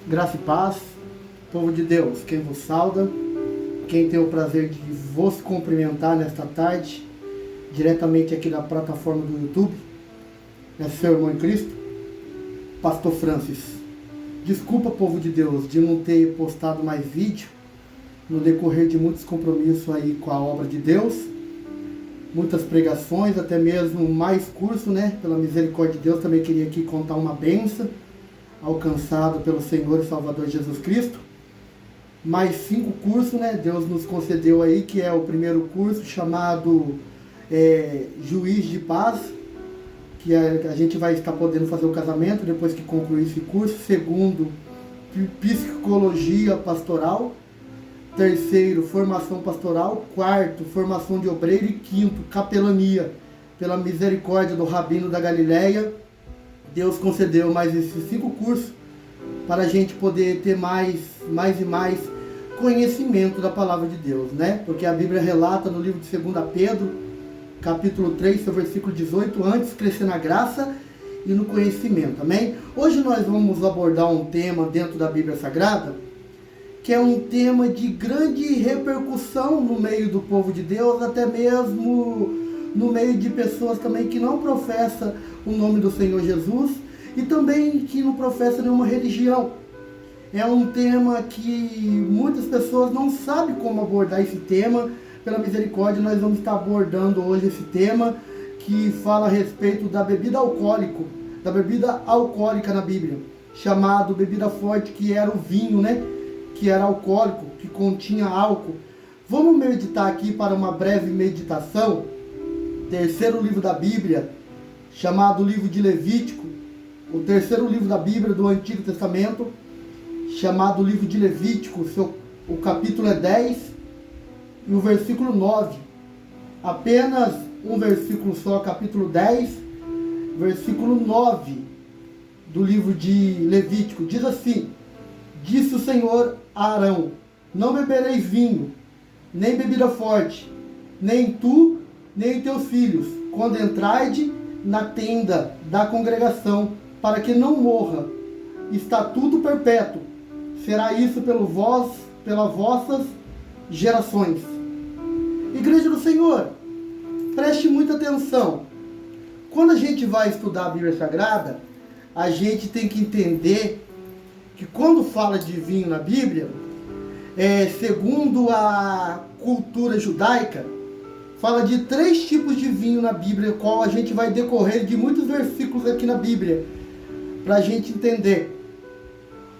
Graça e paz, povo de Deus, quem vos sauda, quem tem o prazer de vos cumprimentar nesta tarde, diretamente aqui da plataforma do YouTube, é seu irmão em Cristo, Pastor Francis. Desculpa, povo de Deus, de não ter postado mais vídeo no decorrer de muitos compromissos aí com a obra de Deus, muitas pregações, até mesmo mais curso, né? Pela misericórdia de Deus, também queria aqui contar uma bênção alcançado pelo Senhor e Salvador Jesus Cristo. Mais 5 cursos, né? Deus nos concedeu aí, que é o primeiro curso chamado Juiz de Paz, que a gente vai estar podendo fazer o casamento depois que concluir esse curso. Segundo, Psicologia Pastoral. Terceiro, Formação Pastoral. Quarto, Formação de Obreiro. E quinto, Capelania. Pela misericórdia do Rabino da Galileia, Deus concedeu mais esses 5 cursos para a gente poder ter mais e mais conhecimento da palavra de Deus, né? Porque a Bíblia relata no livro de 2 Pedro, capítulo 3, seu versículo 18, antes crescer na graça e no conhecimento, amém? Hoje nós vamos abordar um tema dentro da Bíblia Sagrada, que é um tema de grande repercussão no meio do povo de Deus, até mesmo no meio de pessoas também que não professam o nome do Senhor Jesus e também que não professam nenhuma religião. É um tema que muitas pessoas não sabem como abordar esse tema. Pela misericórdia, nós vamos estar abordando hoje esse tema que fala a respeito da bebida alcoólica na Bíblia, chamado bebida forte, que era o vinho, né? Que era alcoólico, que continha álcool. Vamos meditar aqui para uma breve meditação. Terceiro livro da Bíblia, chamado livro de Levítico, o terceiro livro da Bíblia do Antigo Testamento, chamado livro de Levítico, o capítulo é 10 e o versículo 9. Apenas um versículo só, capítulo 10, versículo 9 do livro de Levítico. Diz assim: disse o Senhor a Arão: não bebereis vinho, nem bebida forte, nem tu, nem teus filhos, quando entrardes na tenda da congregação, para que não morra. Estatuto perpétuo será isso pelas vossas gerações. Igreja do Senhor, preste muita atenção. Quando a gente vai estudar a Bíblia Sagrada, a gente tem que entender que quando fala de vinho na Bíblia, segundo a cultura judaica, fala de 3 tipos de vinho na Bíblia, qual a gente vai decorrer de muitos versículos aqui na Bíblia, para a gente entender.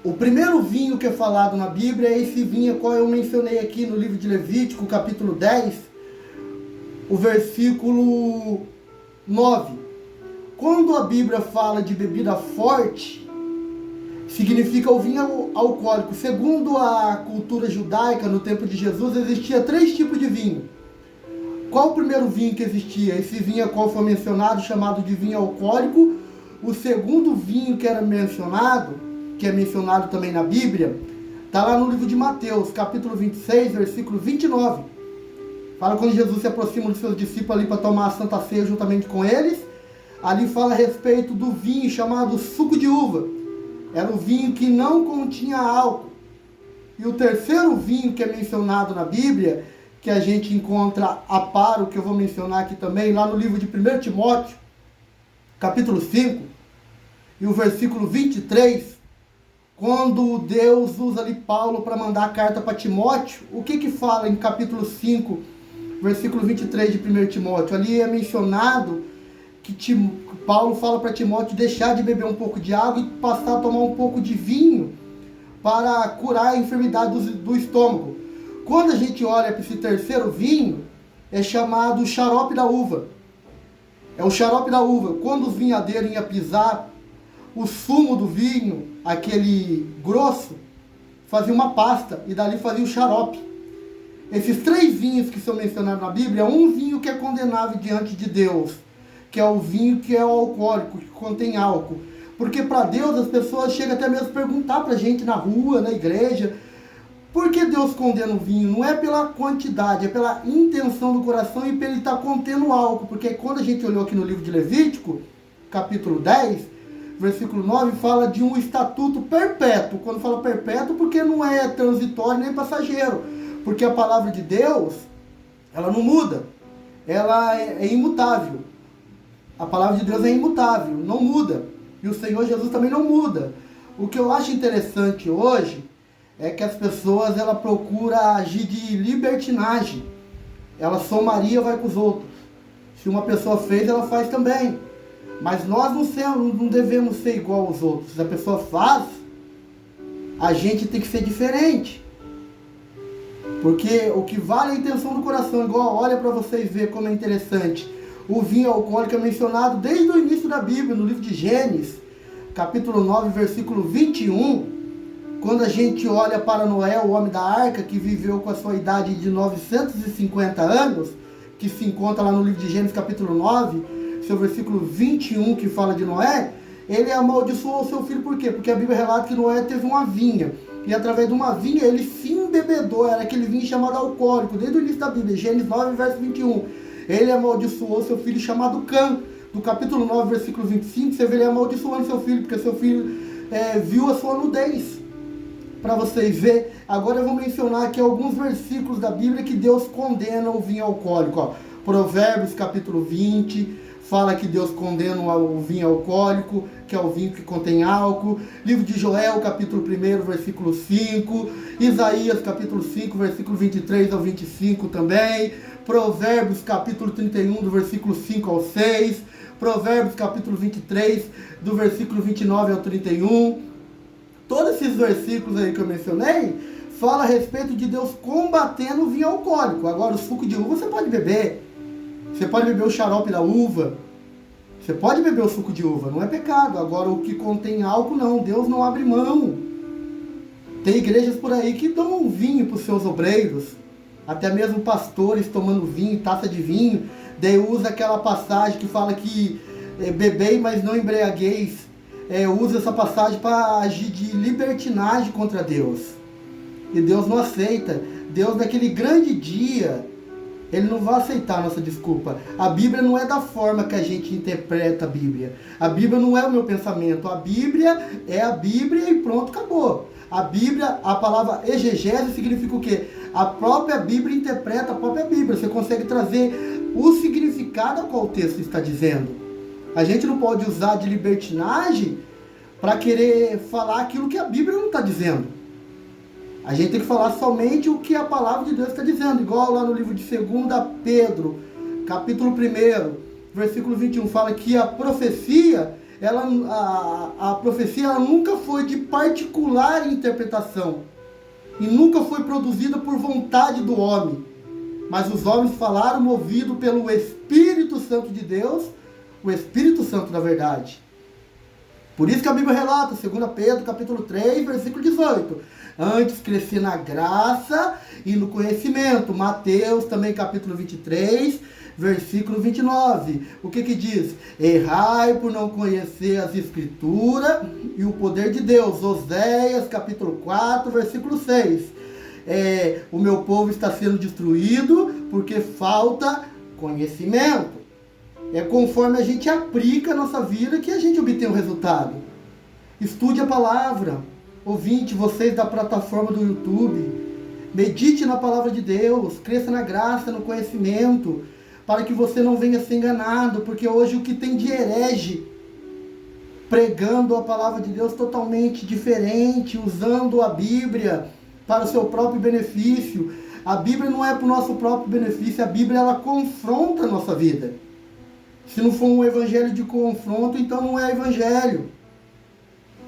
O primeiro vinho que é falado na Bíblia é esse vinho qual eu mencionei aqui no livro de Levítico, capítulo 10, o versículo 9. Quando a Bíblia fala de bebida forte, significa o vinho alcoólico. Segundo a cultura judaica, no tempo de Jesus, existia 3 tipos de vinho. Qual o primeiro vinho que existia? Esse vinho qual foi mencionado, chamado de vinho alcoólico. O segundo vinho que era mencionado, que é mencionado também na Bíblia, está lá no livro de Mateus, capítulo 26, versículo 29. Fala quando Jesus se aproxima dos seus discípulos ali para tomar a Santa Ceia juntamente com eles. Ali fala a respeito do vinho chamado suco de uva. Era o vinho que não continha álcool. E o terceiro vinho que é mencionado na Bíblia, que a gente encontra a par, o que eu vou mencionar aqui também, lá no livro de 1 Timóteo, capítulo 5, e o versículo 23, quando Deus usa ali Paulo para mandar a carta para Timóteo, o que fala em capítulo 5, versículo 23 de 1 Timóteo? Ali é mencionado que Paulo fala para Timóteo deixar de beber um pouco de água e passar a tomar um pouco de vinho para curar a enfermidade do estômago. Quando a gente olha para esse terceiro vinho, é chamado xarope da uva. É o xarope da uva. Quando os vinhadeiros iam pisar o sumo do vinho, aquele grosso, fazia uma pasta e dali fazia o xarope. Esses 3 vinhos que são mencionados na Bíblia, um vinho que é condenável diante de Deus, que é o vinho que é o alcoólico, que contém álcool. Porque para Deus as pessoas chegam até mesmo a perguntar para a gente na rua, na igreja, por que Deus condena o vinho? Não é pela quantidade, é pela intenção do coração e pelo ele estar contendo álcool. Porque quando a gente olhou aqui no livro de Levítico, capítulo 10, versículo 9, fala de um estatuto perpétuo. Quando fala perpétuo, porque não é transitório nem passageiro. Porque a palavra de Deus, ela não muda. Ela é imutável. A palavra de Deus é imutável, não muda. E o Senhor Jesus também não muda. O que eu acho interessante hoje é que as pessoas ela procuram agir de libertinagem. Ela somaria, vai com os outros. Se uma pessoa fez, ela faz também. Mas nós não devemos ser igual aos outros. Se a pessoa faz, a gente tem que ser diferente. Porque o que vale é a intenção do coração. Igual, olha para vocês verem como é interessante. O vinho alcoólico é mencionado desde o início da Bíblia, no livro de Gênesis, capítulo 9, versículo 21. Quando a gente olha para Noé, o homem da arca, que viveu com a sua idade de 950 anos, que se encontra lá no livro de Gênesis, capítulo 9, seu versículo 21, que fala de Noé, ele amaldiçoou o seu filho, por quê? Porque a Bíblia relata que Noé teve uma vinha, e através de uma vinha ele se embebedou, era aquele vinho chamado alcoólico, desde o início da Bíblia, Gênesis 9, verso 21. Ele amaldiçoou seu filho chamado Cã, do capítulo 9, versículo 25, você vê ele amaldiçoando seu filho, porque seu filho viu a sua nudez. Para vocês verem, agora eu vou mencionar aqui alguns versículos da Bíblia que Deus condena o vinho alcoólico. Ó. Provérbios capítulo 20, fala que Deus condena o vinho alcoólico, que é o vinho que contém álcool. Livro de Joel, capítulo 1, versículo 5. Isaías, capítulo 5, versículo 23 ao 25 também. Provérbios, capítulo 31, do versículo 5 ao 6. Provérbios, capítulo 23, do versículo 29 ao 31. Todos esses versículos aí que eu mencionei, fala a respeito de Deus combatendo o vinho alcoólico. Agora, o suco de uva você pode beber. Você pode beber o xarope da uva. Você pode beber o suco de uva, não é pecado. Agora, o que contém álcool, não. Deus não abre mão. Tem igrejas por aí que dão vinho para os seus obreiros. Até mesmo pastores tomando vinho, taça de vinho. Daí usa aquela passagem que fala que bebei, mas não embriagueis. Usa essa passagem para agir de libertinagem contra Deus. E Deus não aceita. Deus, naquele grande dia, Ele não vai aceitar a nossa desculpa. A Bíblia não é da forma que a gente interpreta a Bíblia. A Bíblia não é o meu pensamento. A Bíblia é a Bíblia e pronto, acabou. A Bíblia, a palavra exegese significa o quê? A própria Bíblia interpreta a própria Bíblia. Você consegue trazer o significado ao qual o texto está dizendo. A gente não pode usar de libertinagem para querer falar aquilo que a Bíblia não está dizendo. A gente tem que falar somente o que a palavra de Deus está dizendo. Igual lá no livro de 2 Pedro, capítulo 1, versículo 21, fala que a profecia, a profecia ela nunca foi de particular interpretação. E nunca foi produzida por vontade do homem. Mas os homens falaram movido pelo Espírito Santo de Deus, o Espírito Santo da verdade. Por isso que a Bíblia relata, 2 Pedro, capítulo 3, versículo 18. Antes crescer na graça e no conhecimento. Mateus, também capítulo 23, versículo 29. O que diz? Errai por não conhecer as Escrituras e o poder de Deus. Oséias, capítulo 4, versículo 6. O meu povo está sendo destruído porque falta conhecimento. É conforme a gente aplica a nossa vida que a gente obtém o resultado. Estude a palavra. Ouvinte, vocês da plataforma do YouTube, medite na palavra de Deus, cresça na graça, no conhecimento, para que você não venha ser enganado, porque hoje o que tem de herege, pregando a palavra de Deus totalmente diferente, usando a Bíblia para o seu próprio benefício. A Bíblia não é para o nosso próprio benefício, a Bíblia ela confronta a nossa vida. Se não for um evangelho de confronto, então não é evangelho.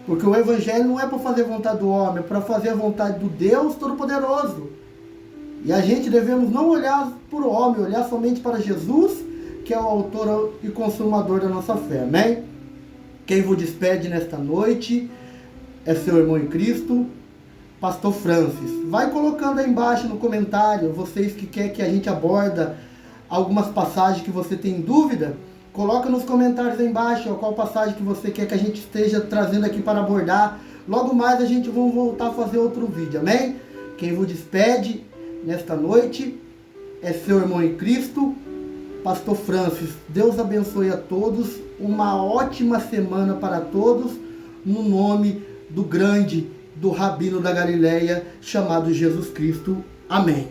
Porque o evangelho não é para fazer a vontade do homem, é para fazer a vontade do Deus Todo-Poderoso. E a gente devemos não olhar para o homem, olhar somente para Jesus, que é o autor e consumador da nossa fé. Amém? Quem vos despede nesta noite é seu irmão em Cristo, Pastor Francis. Vai colocando aí embaixo no comentário, vocês que querem que a gente aborda algumas passagens que você tem dúvida, coloca nos comentários aí embaixo qual passagem que você quer que a gente esteja trazendo aqui para abordar. Logo mais a gente vai voltar a fazer outro vídeo, amém? Quem vos despede nesta noite é seu irmão em Cristo, Pastor Francis. Deus abençoe a todos, uma ótima semana para todos, no nome do grande, do Rabino da Galileia, chamado Jesus Cristo. Amém.